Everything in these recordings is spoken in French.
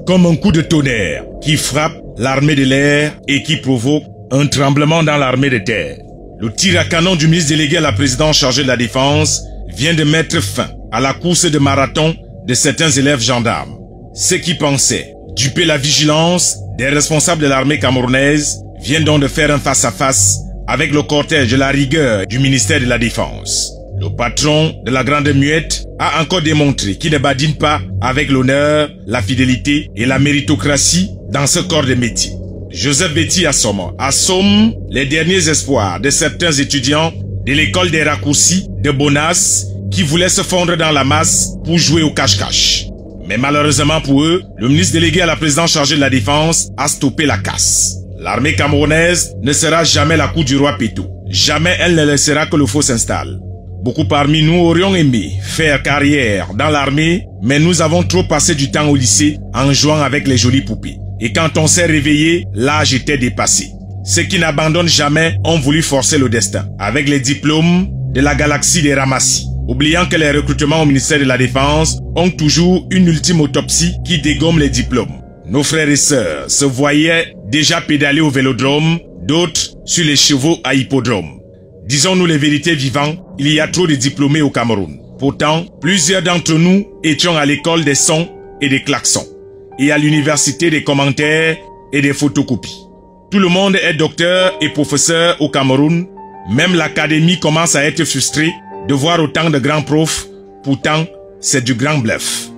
comme un coup de tonnerre qui frappe l'armée de l'air et qui provoque un tremblement dans l'armée de terre. Le tir à canon du ministre délégué à la présidence chargé de la défense vient de mettre fin à la course de marathon de certains élèves gendarmes. Ceux qui pensaient duper la vigilance des responsables de l'armée camerounaise viennent donc de faire un face-à-face avec le cortège de la rigueur du ministère de la Défense. Le patron de la Grande Muette a encore démontré qu'il ne badine pas avec l'honneur, la fidélité et la méritocratie dans ce corps de métier. Joseph Betty assomme les derniers espoirs de certains étudiants de l'école des raccourcis de Bonas qui voulaient se fondre dans la masse pour jouer au cache-cache. Mais malheureusement pour eux, le ministre délégué à la présidence chargé de la défense a stoppé la casse. L'armée camerounaise ne sera jamais la cour du roi Péto. Jamais elle ne laissera que le faux s'installe. Beaucoup parmi nous aurions aimé faire carrière dans l'armée, mais nous avons trop passé du temps au lycée en jouant avec les jolies poupées. Et quand on s'est réveillé, l'âge était dépassé. Ceux qui n'abandonnent jamais ont voulu forcer le destin avec les diplômes de la galaxie des ramassis, oubliant que les recrutements au ministère de la Défense ont toujours une ultime autopsie qui dégomme les diplômes. Nos frères et sœurs se voyaient déjà pédaler au vélodrome, d'autres sur les chevaux à hippodrome. Disons-nous les vérités vivantes, il y a trop de diplômés au Cameroun. Pourtant, plusieurs d'entre nous étions à l'école des sons et des klaxons, et à l'université des commentaires et des photocopies. Tout le monde est docteur et professeur au Cameroun. Même l'académie commence à être frustrée de voir autant de grands profs. Pourtant, c'est du grand bluff.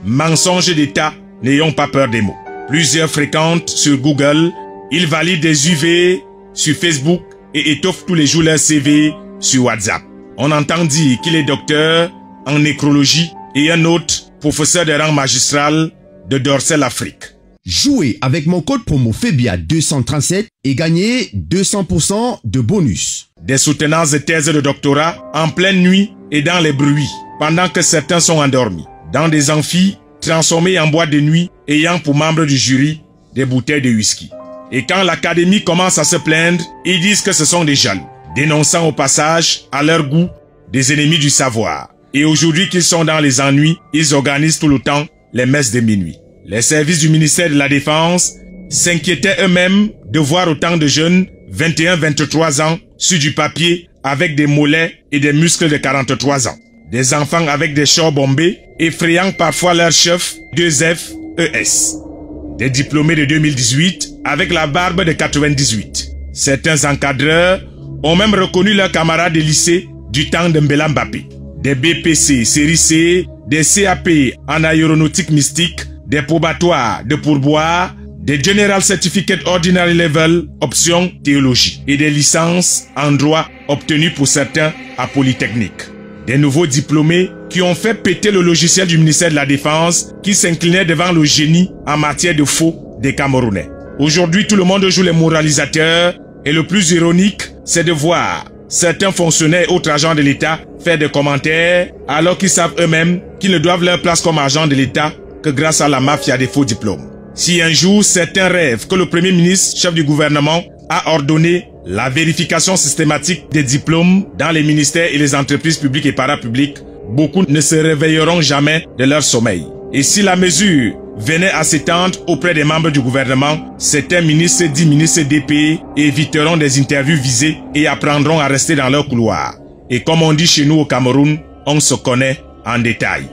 Mensonge d'État, n'ayons pas peur des mots. Plusieurs fréquentent sur Google, ils valident des UV sur Facebook et étoffent tous les jours leur CV sur WhatsApp. On entend dire qu'il est docteur en nécrologie et un autre professeur de rang magistral de Dorsel Afrique. Jouez avec mon code promo FEBIA237 et gagnez 200% de bonus. Des soutenances de thèse de doctorat en pleine nuit et dans les bruits, pendant que certains sont endormis, dans des amphis transformés en boîtes de nuit ayant pour membres du jury des bouteilles de whisky. Et quand l'académie commence à se plaindre, ils disent que ce sont des jaloux, dénonçant au passage, à leur goût, des ennemis du savoir. Et aujourd'hui qu'ils sont dans les ennuis, ils organisent tout le temps les messes de minuit. Les services du ministère de la Défense s'inquiétaient eux-mêmes de voir autant de jeunes, 21-23 ans, sur du papier avec des mollets et des muscles de 43 ans. Des enfants avec des shorts bombés, effrayant parfois leur chef 2F, ES. Des diplômés de 2018 avec la barbe de 98. Certains encadreurs ont même reconnu leurs camarades de lycée du temps de Mbela Mbappé. Des BPC série C, des CAP en aéronautique mystique, des probatoires de pourboire, des General Certificate Ordinary Level option théologie et des licences en droit obtenues pour certains à Polytechnique. Des nouveaux diplômés qui ont fait péter le logiciel du ministère de la Défense qui s'inclinait devant le génie en matière de faux des Camerounais. Aujourd'hui, tout le monde joue les moralisateurs et le plus ironique, c'est de voir certains fonctionnaires et autres agents de l'État faire des commentaires alors qu'ils savent eux-mêmes qu'ils ne doivent leur place comme agents de l'État que grâce à la mafia des faux diplômes. Si un jour certains rêvent que le Premier ministre, chef du gouvernement, a ordonné la vérification systématique des diplômes dans les ministères et les entreprises publiques et parapubliques, beaucoup ne se réveilleront jamais de leur sommeil. Et si la mesure venait à s'étendre auprès des membres du gouvernement, certains ministres, 10 ministres DP éviteront des interviews visées et apprendront à rester dans leur couloir. Et comme on dit chez nous au Cameroun, on se connaît en détail.